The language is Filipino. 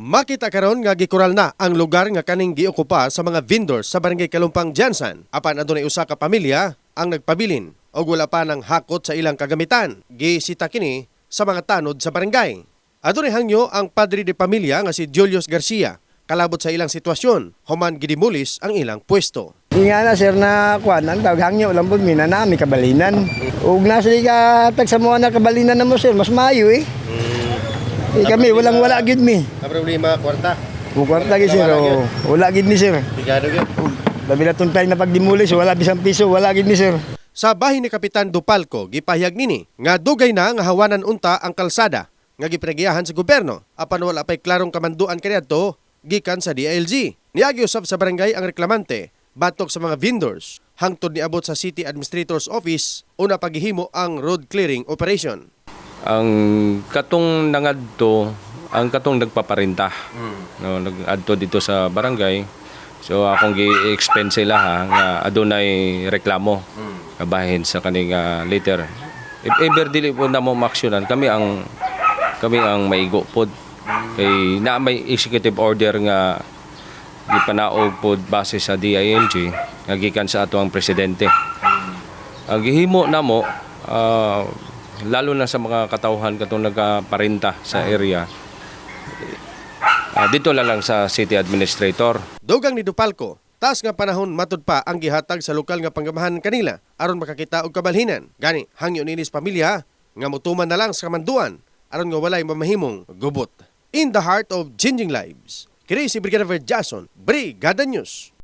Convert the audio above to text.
Makita karon nga gikural na ang lugar nga kaning giokupa sa mga vendors sa barangay Kalumpang Jansan. Apan adunay usa ka pamilya ang nagpabilin og wala pa nang hakot sa ilang kagamitan. Gisita kini sa mga tanod sa barangay. Adunay hangyo ang padre de pamilya nga si Julius Garcia. Kalabot sa ilang sitwasyon, human gidimulis ang ilang pwesto. Di nga na sir na kuan ang tawag hangyo lang pud minanami kabalinan. Ug nasa di ka tag sa mga kabalinan na mo sir mas maayo eh. Kami walang wala gid mi. Ang problema kwarta. Kwarta gid sir. Wala gid ni sir. Tigado gyud. Labi na tuntay na pagdimulis wala bisang piso wala gid ni sir. Sa bahin ni Kapitan Dupalco, gipahayag nini nga dugay na nga hawanan unta ang kalsada nga gipinagiyahan sa gobyerno apan wala pay klarong kamanduan kaniadto gikan sa DILG. Niagi usab sa barangay ang reklamante batok sa mga vendors hangtod niabot sa City Administrator's Office una paghihimo ang road clearing operation. Ang katong nangadto, ang katong nagpaparinta. No, nag-adto dito sa barangay. So akong gi-expense sila nga adunay reklamo kabahin sa kaning letter. If ever dili po na mo maaksyonan, kami ang maigo pod. Kay na may executive order nga gipanaog pod base sa DILG nga gikan sa ato ang presidente. Ang gihimo namo lalo na sa mga katauhan katong nagparinta sa area. Dito lang sa City Administrator. Dugang ni Dupalco, taas nga panahon matud pa ang gihatag sa lokal nga panggamahan kanila aron makakita og kabalhinan. Gani hangyo ninis pamilya nga mutuman na lang sa kamanduan aron nga walay mamahimong gubot. In the heart of changing lives, kini si Brigadier Jason, Brigada News.